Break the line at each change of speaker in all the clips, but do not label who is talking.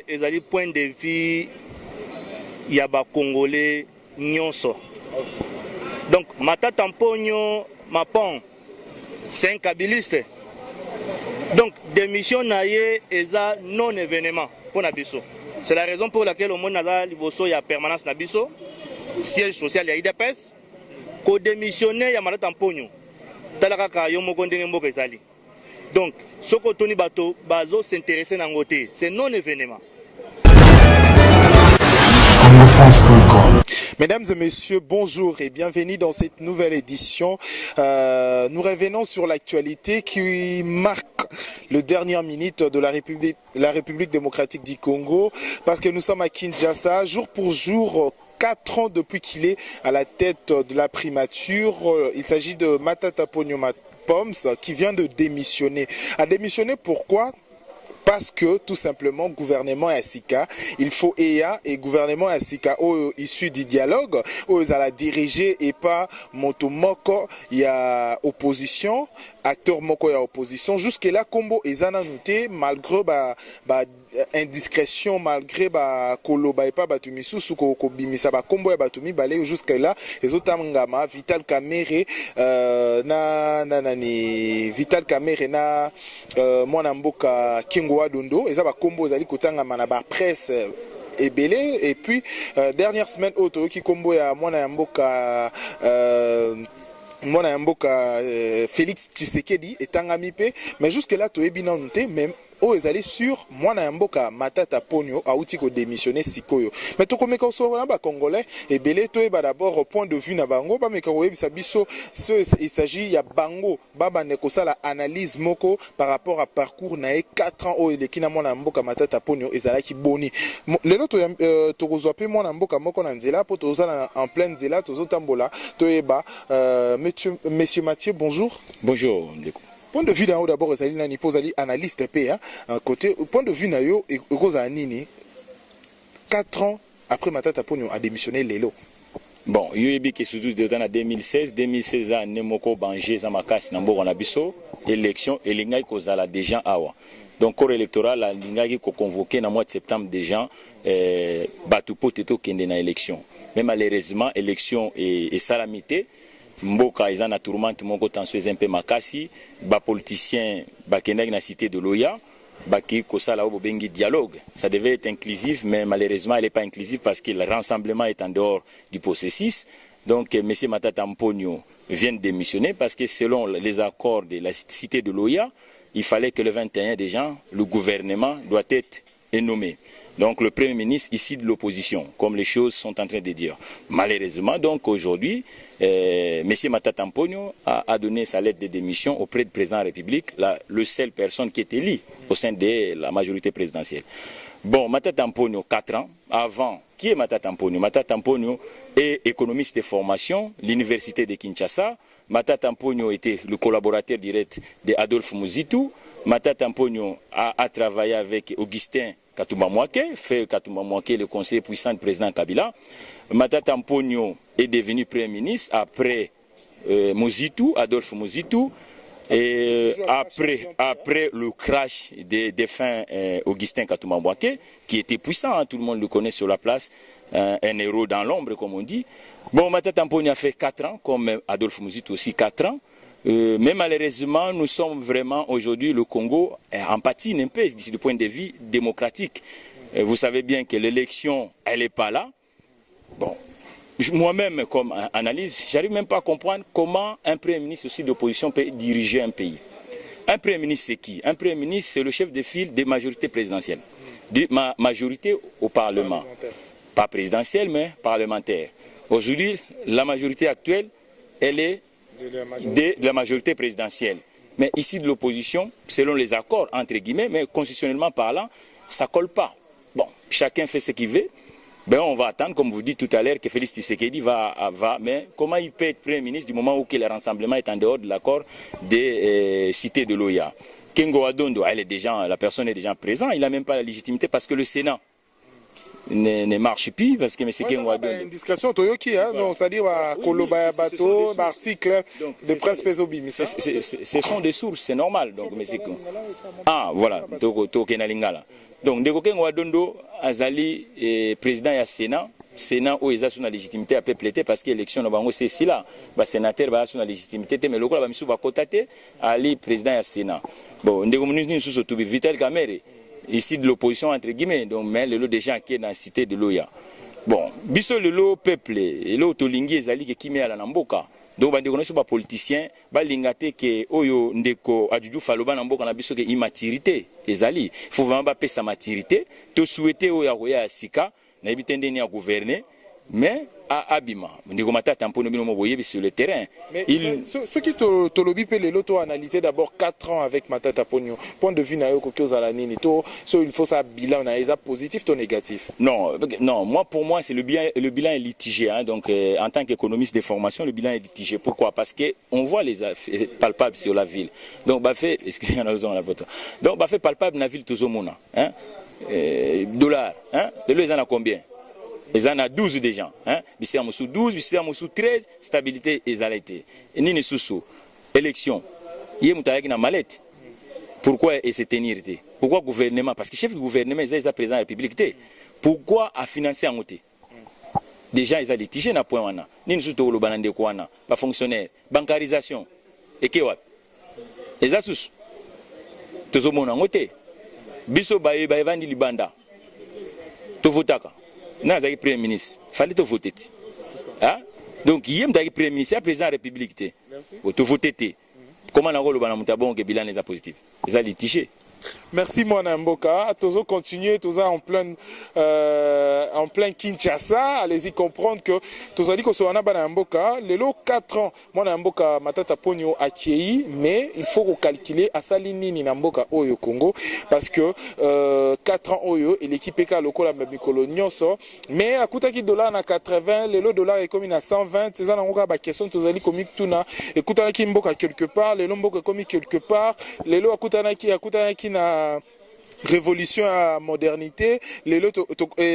Et les points de vue, il y a des Congolais, nyonso. Donc, Matata Mponyo, Mapon, c'est un kabiliste. Donc, démission naïe est un non-événement pour Nabiso. C'est la raison pour laquelle au monde il y a permanence Nabiso, siège social, il y a IDPS, qu'on démissionne, il y a Matata Mponyo. Talaka Yomo Gondeng Mboka Ezali. Donc, ce que Tony Bato, Bazo s'intéresse à côté, c'est non-événement.
Mesdames et messieurs, bonjour et bienvenue dans cette nouvelle édition. Nous revenons sur l'actualité qui marque le dernière minute de la République démocratique du Congo, parce que nous sommes à Kinshasa, jour pour jour. 4 ans depuis qu'il est à la tête de la primature. Il s'agit de Matata Ponyo Poms qui vient de démissionner. A démissionner pourquoi? Parce que tout simplement gouvernement Asika, il faut EA et gouvernement Asika issu du dialogue, où ils allaient diriger et pas Motomoko, il y a opposition, acteur Moko il y a opposition. Jusque là, Combo et Zana noté malgré indiscrétion, malgré Koloba et pas Batumisu, Suko Bimisa Combo et Batumi, balé jusque là, les autres Ngama, Vital Kamere, Vital Kamere na Mwanamboka Kingo Dondo, et ça va combo zali kotanga manaba presse et belé, et puis dernière semaine auto qui combo ya mwana mboka Félix Tshisekedi et Tangamipe, mais jusque là tu es bien noté même. Oh, ils allaient sur moi na mboka Matata Ponyo a outil ko démissionner sikoyo. Mais to comme ko so ba congolais et belé to e ba d'abord point de vue na bango ba me ko yebisa biso il s'agit ya bango baba ne ko sala analyse moko par rapport à parcours na 4 ans o ele kina mona mboka Matata Ponyo ezala ki boni. Lelo to ko zo pe mona mboka moko na nzela po to za en pleine nzela to zo tambola to e ba monsieur Mathieu, bonjour.
Bonjour Ndeko.
Point de vue d'abord, il pose analyste EP, côté point de vue nayo et Nini 4 ans après Matata Ponyo a démissionné Lelo.
Bon, Yoyebi qui se doute en 2016 a Nemoko Bangé Zamakas Nambo Nabiso, élection et l'ingay kozala des gens awa. Donc corps électoral a l'ingay ko convoqué dans mois de septembre des gens Batupo Teto kende na élection. Mais malheureusement élection et salamité Mboka ils en a tourmenté mon tension un peu makasi, ba politicien ba keneg na cité de Loya, ba ki kosala obo bengi dialogue. Ça devait être inclusif mais malheureusement elle n'est pas inclusive parce que le rassemblement est en dehors du processus. Donc M. Matata Mponyo vient de démissionner parce que selon les accords de la cité de Loya, il fallait que le 21 des gens, le gouvernement doit être nommé. Donc le Premier ministre ici de l'opposition, comme les choses sont en train de dire. Malheureusement, donc aujourd'hui, M. Matata Mponyo a donné sa lettre de démission auprès du président de la République, le seule personne qui est élue au sein de la majorité présidentielle. Bon, Matata Mponyo, 4 ans avant, qui est Matata Mponyo? Matata Mponyo est économiste de formation, l'université de Kinshasa. Matata Mponyo était le collaborateur direct d'Adolphe Muzitu. Matata Mponyo a travaillé avec Augustin Katumba Mwake, fait Katumba Mwake le conseiller puissant du président Kabila. Matata Mponyo est devenu Premier ministre après Muzitu, Adolphe Muzitu, et après le crash des défunts Augustin Katumba Mwake, qui était puissant, hein, tout le monde le connaît sur la place, un héros dans l'ombre comme on dit. Bon, Matata Mponyo a fait 4 ans, comme Adolphe Muzitu aussi 4 ans. Mais malheureusement, nous sommes vraiment aujourd'hui, le Congo en patine un peu du point de vue démocratique. Vous savez bien que l'élection, elle n'est pas là. Bon, moi-même, comme analyse, j'arrive même pas à comprendre comment un Premier ministre aussi d'opposition peut diriger un pays. Un Premier ministre, c'est qui? Un Premier ministre, c'est le chef de file des majorités présidentielles. De majorité au Parlement. Pas présidentielle, mais parlementaire. Aujourd'hui, la majorité actuelle, elle est de la majorité présidentielle. Mais ici de l'opposition, selon les accords, entre guillemets, mais constitutionnellement parlant, ça ne colle pas. Bon, chacun fait ce qu'il veut. Ben, on va attendre, comme vous dites tout à l'heure, que Félix Tshisekedi va. Mais comment il peut être Premier ministre du moment où le rassemblement est en dehors de l'accord des cités de Loya? Kengo Adondo, la personne est déjà présente, il n'a même pas la légitimité parce que le Sénat ne marche plus parce que M. Kengwa
Dondo. Indiscrétion, Toyoki, hein, c'est-à-dire Koloba Bato, article de presse Pezobi.
Ce sont des sources, c'est normal. Donc, ah, voilà, Toke Nalingala. Donc, Ndeko Kengwa Dondo, Azali, président du Sénat. Sénat où ils ont la légitimité à peuple parce que l'élection de Bango c'est là ba sénateur ba la légitimité mais le ba misu ba kotate ali président du Sénat bon ndeko munisi sous to Vital Kamerhe ici de l'opposition entre guillemets donc mais le lot des gens qui est dans la cité de Loya bon biso le lot peuple et lo tolingi ezali ke kimé ala namboka donc ba ndeko ba politicien ba lingate ke oyo ndeko adudu faloba namboka na biso ke immaturité ezali faut vraiment ba pesa maturité to souhaiter oya koya sika na ebitende ni à gouverner mais à Abima ndiko matata tampono bino moboye sur le terrain
mais ce qui te lobby peut les loto analyser d'abord 4 ans avec Matata Ponyo point de vue na yo kokyo za la nini to so il faut ça bilan na eza positif ou négatif.
Non moi pour moi c'est le bilan est litigé hein, donc en tant qu'économiste de formation le bilan est litigé pourquoi parce que on voit les palpables sur la ville donc bah fait excusez moi la photo donc bah fait palpable na ville tozomona hein dollars hein les en a combien ils en a 12 déjà hein bisi amusu 12 bisi amusu 13 stabilité ezalité nini susu élection yé mutayaki na mallette pourquoi et se tenir pourquoi gouvernement parce que chef du gouvernement est président de la République pourquoi a financé en côté déjà ils a litigé na point wana nini susu to lobana ndeko wana ba fonctionnaire bancarisation et ke wapi eza susu tozomona ngote biso baye vandi libanda to votaka na zaki premier ministre fallait te voter hein donc yem taki premier ministre président de la République te to voter comment na ngolo bana mutabon ke bilan les positif les a litigé.
Merci Mwana Mboka. Tozo continuer, toza en plein Kinshasa. Allez-y comprendre que toza dit que ce wana bana Mboka, les 4 ans, Mwana Mboka Matata Ponyo a kiei, mais il faut recalculer à Salini ni Mboka Oyo Congo parce que 4 ans Oyo et l'équipe EK lokola mabikolo nyonso, mais à kutaki dollar na 80, les dollars est comme à 120, c'est ça na ngoka ba question toza dit comme tuna, écoutana ki Mboka quelque part, les Mboka comme quelque part, les lo akutana ki na révolution à modernité les lots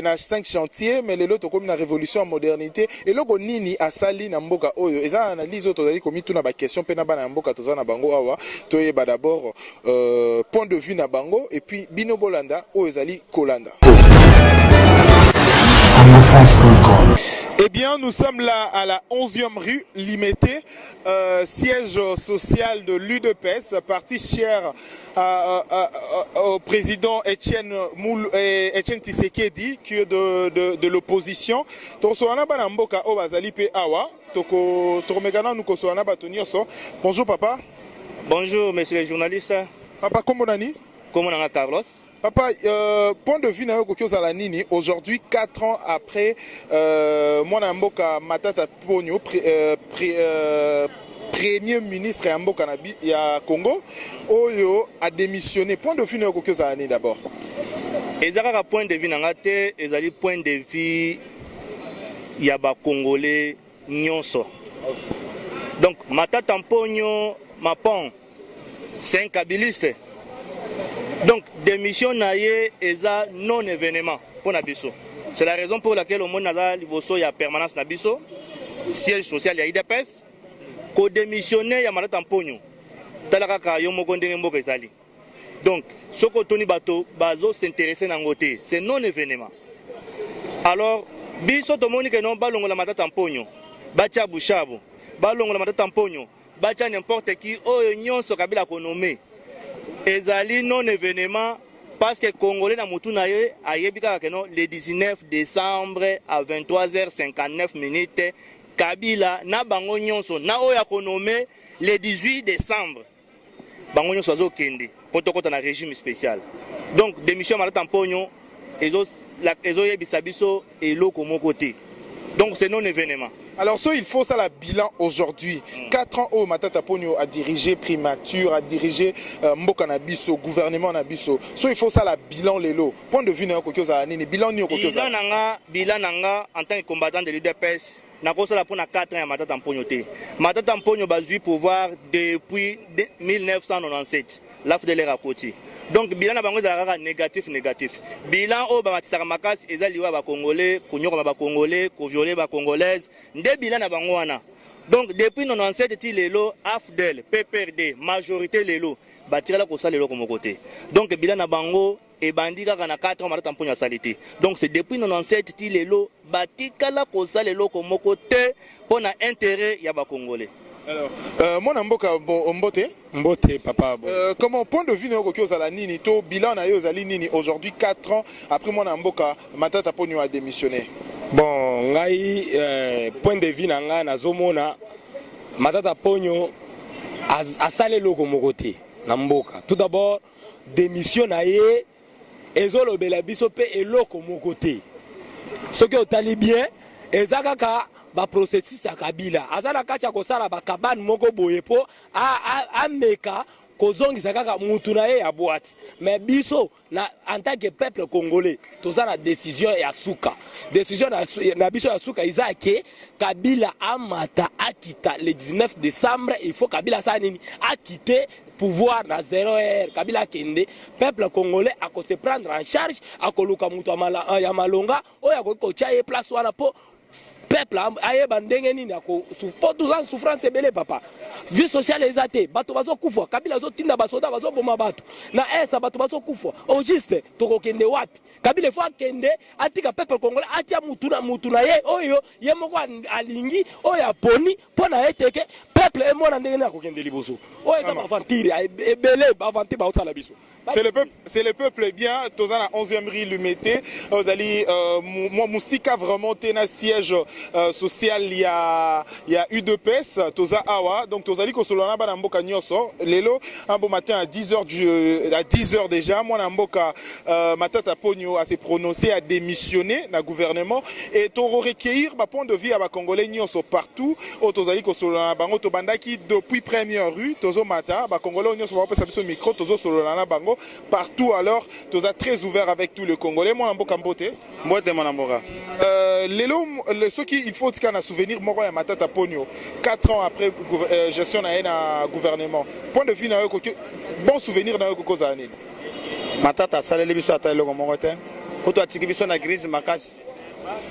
na 5 chantiers mais les lots comme na révolution à modernité et loko nini asali na mboka oyo eza analyse auto zali komi tuna ba question pe na bana mboka toza na bango awa toyeba d'abord point de vue na bango et puis bino bolanda oyo ezali kolanda. Eh bien, nous sommes là à la 11e rue Limité, siège social de l'UDPS, parti cher au président Etienne Tshisekedi, qui est de l'opposition. Bonjour papa.
Bonjour monsieur le journaliste.
Papa, comment on dit?
Comment on a Carlos?
Papa, point de vue Zalanini, aujourd'hui, 4 ans après, Mwana Mboka Matata Ponyo, premier ministre à Mboka ya Congo, Oyo a démissionné. Point de vue Zalanini d'abord.
Ezaka point de vue nangate, ezali point de vue yaba Congolais nyonso. Donc Matata Ponyo Mapon, c'est un kabiliste. Donc, démission naie eza non-événement pour Nabiso. C'est la raison pour laquelle au monde il y a permanence Nabiso, siège social ya IDPS, ko démissionner ya Matata Ponyo. Talaka yo mokondenge mboka ezali. Donc, soko toni bato bazo s'intéresser na ngote, c'est non-événement. Alors, biso to moni que non balongo la Matata Ponyo, bacha bushabu, balongo la Matata Ponyo, bacha n'importe qui oyo nyonso kabila ko nommer. Ezali non événement parce que Congolais na mutu na ye ayebika keno le 19 décembre à 23h59 Kabila na bango nyonso na oya konomé le 18 décembre bango nyonso azo kende potokota na régime spécial. Donc démission Matata Ponyo ezo yebisa biso eloko moko te. Donc c'est non événement.
Alors, il faut ça la bilan aujourd'hui. 4 ans où Matata Ponyo a dirigé Primature, a dirigé Mboka Nabiso, gouvernement Nabiso. Il faut ça la bilan lelo. Point de vue bilan ni
bilan nanga en tant que combattant de l'UDPS. Na kosa la pour 4 ans à Matata Ponyo te. Matata Ponyo bazui pouvoir depuis 1997. l'AFDEL à côté. Donc bilan na bango ezalaka négatif. Bilan o bamatisaka makasi eza liwa ba congolais, konyoka ba congolais, ko violer ba congolaise, nde bilan na bango wana. Donc depuis 97 ti lelo AFDEL, PPRD, majorité lelo batirala ko sala lelo comme côté. Donc bilan na bango et bandi kaka na 4 ans matata mponya salité. Donc c'est depuis 97 ti lelo batikala ko sala lelo comme côté pour na intérêt ya ba congolais.
Alors, mon amboka
Mbote, papa.
Comment point de vue na nini to bilan na yozali nini aujourd'hui 4 ans après mon amboka Matata Ponyo a démissionné.
Bon, ngai point de vue na nga na zomona Matata Ponyo a salé loko mokote na mboka. Tout d'abord démission na ye ezolo bela biso pe eloko mokote. Ce que otali bien ezakaka ba processus ya Kabila azala kati ya kosala ba kabane moko boye po a meka kozongisa kaka mutu na ye ya boîte mais biso na en tant que peuple congolais toza na décision ya suka na biso ya suka izake Kabila amata akita le 19 décembre il faut Kabila sa nini akite pouvoir na 0 Kabila kende peuple congolais a se prendre en charge akoluka mutu ya malonga oya ko tia place wana po peuple aye bandenge nini ako pour tous en souffrance belé papa vie sociale ezate bato bazo kufa Kabila zo tinda basoda bazo boma bato na esa bato bazo kufa au juste toko kende wapi Kabila faut kende atika peuple congolais atia mutu na ye oyo ye moko alingi oya poni pona eteke peuple e mona ndenge na ko kende liboso oyo ça va aventure ebele ba aventure ba otala biso
c'est le peuple bien toza na 11e rue Lumete ozali musika vraiment tena siège social il y a UDPS toza awa donc tozali ko solana bana mboka nyoso lelo un bon matin à 10h déjà moi na mboka Matata Ponyo a se prononcé à démissionner na gouvernement et to recueillir ba point de vue à ba congolais nyoso partout au tozali ko solana bango to bandaki depuis première rue tozo mata ba congolais nyoso ba pesa biso micro tozo solana bango partout alors toza très ouvert avec tous les congolais moi na mboka mbote
mon mboka
lelo ceux qui il faut qu'on a souvenir moko ya Matata Ponyo 4 ans après gestion na gouvernement point de vue na bon souvenir na ko kozani
Matata saleli biso atalo ko moko te ko to atiki biso na grise makasi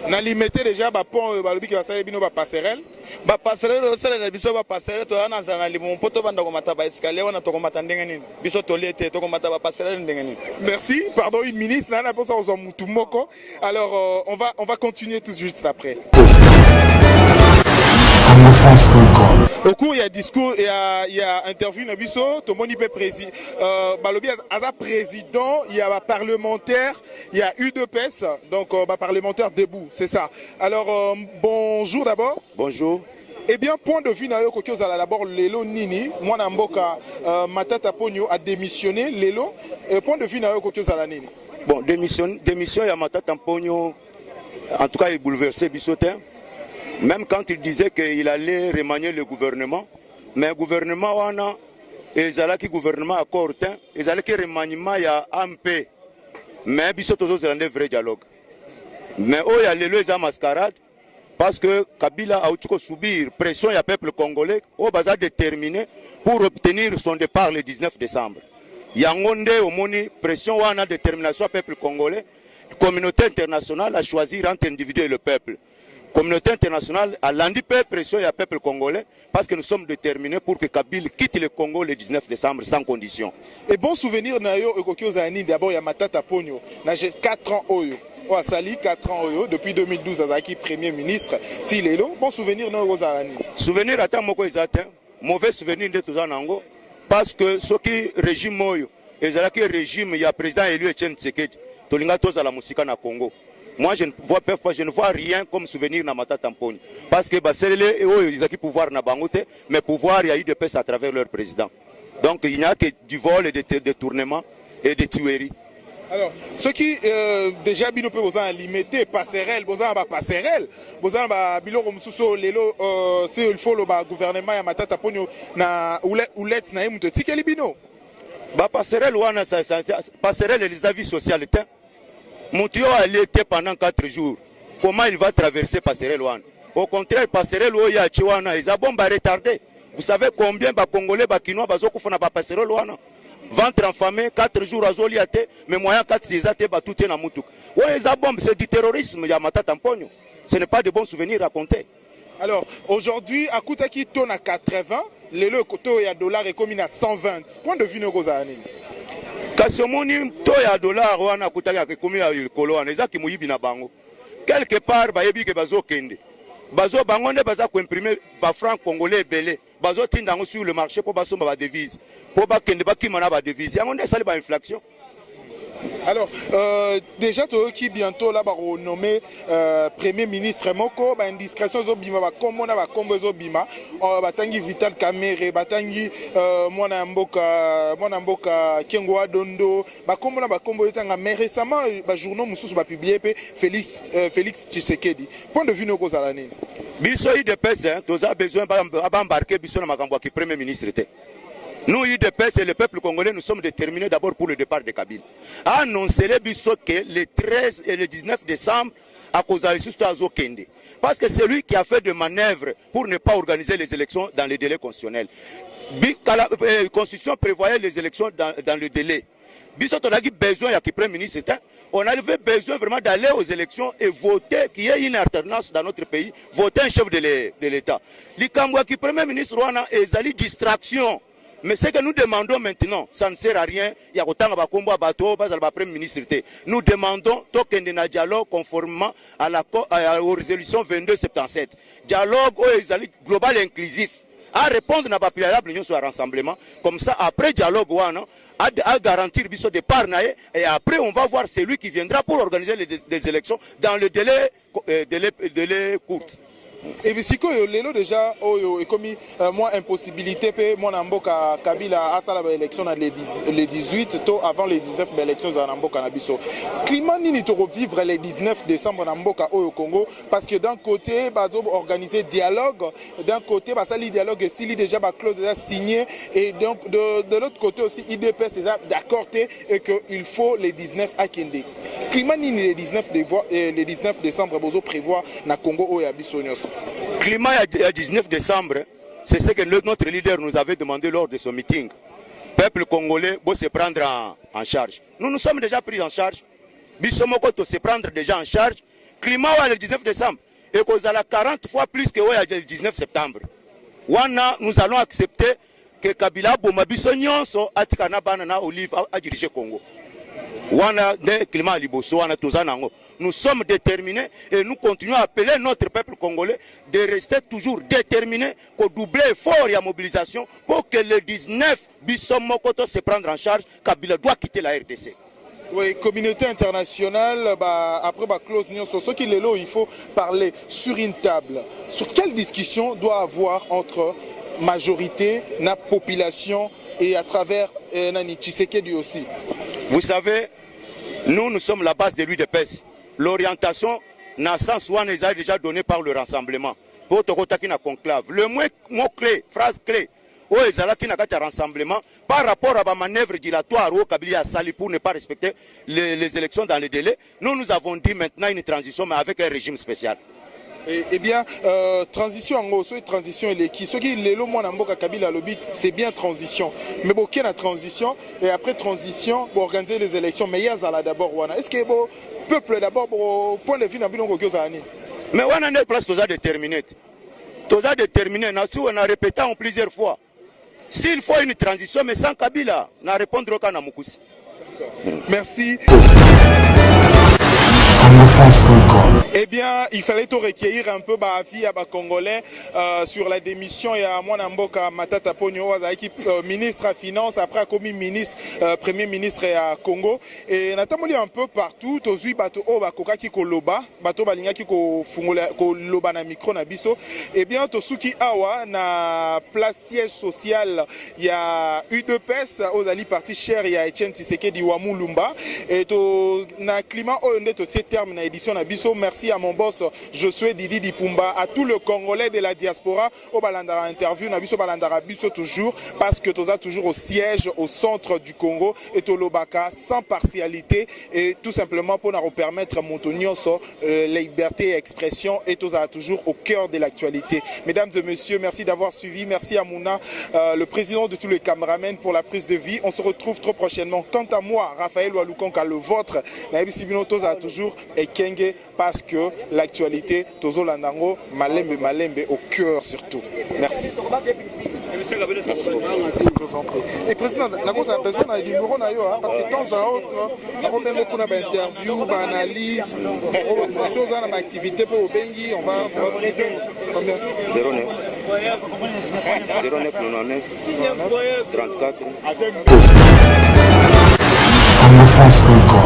na limité déjà ba pont ba lobi ki ba saleli bino ba passerelle
o salela biso ba passerelle to ana zana limu poto banda ko mata ba escalier wana to ko mata ndenge nini biso to liete to ko mata ba passerelle ndenge nini.
Merci, pardon une ministre na pour ça on mutu moko. Alors on va continuer tout de suite après. Au cours il y a discours il y a interview na biso to moni pe président balobi aza président il y a parlementaire il y a UDPS donc parlementaire debout c'est ça. Alors bonjour d'abord.
Bonjour.
Eh bien point de vue na yo kokyo zala d'abord lelo nini mwana mboka Matata Ponyo a démissionné lelo point de vue na yo kokyo zala nini.
Bon démission ya Matata Ponyo en tout cas il bouleversé bisotin. Même quand il disait qu'il allait remanier le gouvernement, mais le gouvernement wana ezalaki gouvernement à court terme, ezalaki remaniement ya MP. Mais biso tozo zalande vrai dialogue. Mais il y a lelo eza mascarade parce que Kabila a eu subir pression ya peuple congolais au baza déterminé pour obtenir son départ le 19 décembre. Yangonde omoni pression wana détermination peuple congolais, communauté internationale a choisi entre individu et le peuple. Communauté internationale a landi pression à peuple congolais parce que nous sommes déterminés pour que Kabila quitte le Congo le 19 décembre sans condition.
Et bon souvenir nayo ekokyo d'abord ya Matata Ponyo na 4 ans oyo. O asali 4 ans oyo depuis 2012 azaki premier ministre Tilelo. Bon souvenir nayo ozalani.
Souvenir ata moko ezate mauvais souvenir de tous nango parce que ce qui régime oyo ezalaki régime ya président élu Etienne Tshisekedi tolinga toza la musika na Congo. Moi, je ne vois rien comme souvenir na Matata Ponyo. Parce que ils ont pouvoir na bangote, mais pouvoir il y a eu de paix à travers leur président. Donc il n'y a que du vol et des détournements et des tueries.
Alors, ceux qui déjà bino pe bozan limité passerelle, bozan ba passerelle, bozan ba biloko mususo lelo c'est il faut le gouvernement ya Matata Ponyo na oulet na muto tikeli bino.
Ba passerelle wana passerelle les avis sociaux était Moutio a été pendant 4 jours. Comment il va traverser passerelle wana? Au contraire, passerelle oya chiwana, ils ont bon retardé. Vous savez combien de Congolais, Kinois, bazoku fona ba passerelle wana? ventre enfamé 4 jours azolia te mais moyen 4 6 te ba tout na mutuk. Ouais, ça bombe, c'est du terrorisme ya Matata Mponyo. Ce n'est pas de bons souvenirs racontés.
Alors, aujourd'hui, à Koutaki, ton à 80, le koto ya dollar est commis à 120. Point de vue Nogozani.
Kasi omoni to ya dollar wana Koutaki komi ya likolo wana eza kimuyibi na bango. Quelque part bayebi ke bazo kende. Bazo bango nde baza ko imprimer ba franc congolais belé. Bazo tinda ngo sur le marché pour basomba ba devise. Pour ba kende ba kimana ba devise. Yango nde sali ba inflation.
Alors, déjà, qui bientôt là, nommé Premier ministre Moko, indiscrétion Zobima, Komona, Kombo Zobima, Batangi Vital Kamere, Batangi Mwanamboka, Kengoa Dondo, Bakomona, Bakombo Etanga, mais récemment, journal Moussous va publier Félix Tshisekedi. Point de vue Noko Zalani.
Biso IDPS, tu as besoin d'embarquer Biso na Makambo qui Premier ministre était. Nous, IDPS et le peuple congolais, nous sommes déterminés d'abord pour le départ de Kabila. Annoncez les Bissot que le 13 et le 19 décembre, à cause de Kende. Parce que c'est lui qui a fait des manœuvres pour ne pas organiser les élections dans les délais constitutionnels. La Constitution prévoyait les élections dans le délai. Bissot, on a besoin, il y a qui Premier ministre, on avait besoin vraiment d'aller aux élections et voter, qu'il y ait une alternance dans notre pays, voter un chef de l'État. L'Ikambwa qui Premier ministre, on a une distraction. Mais ce que nous demandons maintenant, ça ne sert à rien. Il y a autant de bateau, Premier ministre. Nous demandons un dialogue conformément aux résolutions 2277. Dialogue global et inclusif. À répondre à la l'union sur un rassemblement. Comme ça, après dialogue, à garantir le départ. Et après, on va voir celui qui viendra pour organiser les élections dans le délai court.
Et puis si lelo déjà est commis moins impossibilité pe mon amboka Kabila a sala élection les 18 tôt avant les 19 élections en amboka na biso. Climat nini to revivre les 19 décembre en amboka au Congo parce que d'un côté bazo organiser dialogue, d'un côté ba sali dialogue et s'il déjà ba clause déjà signé et donc de l'autre côté aussi IDPS déjà d'accord et que il faut les 19 à Kende. Climat nini les 19 décembre bozo prévoit na Congo au ya biso nyos.
Climat le 19 décembre, c'est ce que notre leader nous avait demandé lors de son meeting. Peuple congolais doit se prendre en charge. Nous nous sommes déjà pris en charge. Bissomoko doit se prendre déjà en charge. Climat le 19 décembre, et qu'on a 40 fois plus que le 19 septembre. Nous allons accepter que Kabila Bomabiso Nyonso Atikana Banana Olive a dirigé Congo. Nous sommes déterminés et nous continuons à appeler notre peuple congolais de rester toujours déterminés, pour doubler fort la mobilisation pour que le 19 Bissomokoto se prendre en charge. Kabila doit quitter la RDC.
Oui, communauté internationale, après la clause ce qu'il est là, il faut parler sur une table. Sur quelle discussion doit avoir entre majorité, la population et à travers Nani Tshisekedi aussi?
Vous savez, nous sommes la base de l'UDPS. L'orientation, dans le sens où on les a déjà donné par le rassemblement. Pour te conclave. Le mot clé, phrase clé, où ils ont un rassemblement par rapport à la manœuvre dilatoire où Kabila a sali pour ne pas respecter les élections dans les délais. Nous avons dit maintenant une transition, mais avec un régime spécial.
Eh bien, transition en gros, transition et qui ce qui est le moins en boka Kabila lobby, c'est bien transition. Mais bon, quelle transition et après transition pour organiser les élections, mais il y a d'abord wana. Est-ce que le peuple d'abord au point de vue n'a pas de année?
Mais on a une place tous déterminé. Tous déterminé. On a répété en plusieurs fois. S'il faut une transition, mais sans Kabila, on répondre au cas na Mukusi.
Merci. Eh bien, il fallait tout recueillir un peu l'avis à Congolais sur la démission et à Mwanamboka Matata Ponyo, ministre à Finances, après commis ministre, Premier ministre à Congo. Et notamment un peu partout, tozui bato o bakoka ki koloba, bato balinga ki ko fungola ko loba na micro na biso. Eh bien, tosuki awa na place siège social, il y a UDPS, aux ali parti cher, il y a Etienne Tshisekedi wa Mulumba et to na climat o nde to terme na édition na biso. Merci à mon boss Josué Didi Dipumba, à tout le Congolais de la diaspora au balandara interview na biso balandara biso toujours parce que toza toujours au siège au centre du Congo et Tolobaka sans partialité et tout simplement pour nous permettre Montonioso liberté et expression et toza toujours au cœur de l'actualité. Mesdames et messieurs, merci d'avoir suivi. Merci à Mouna, le président de tous les caméramens pour la prise de vie. On se retrouve trop prochainement. Quant à moi, Raphaël Walukonka, le vôtre, Naïbisibino toza toujours et Kenge parce que l'actualité tozo landango malembe malembe au cœur surtout. Merci. Et président, la personne a dit numéro parce que de temps à autre, on fait beaucoup d'interviews, d'analyses, choses dans l'activité pour Bengi, on va
09 99 34
Congo France.com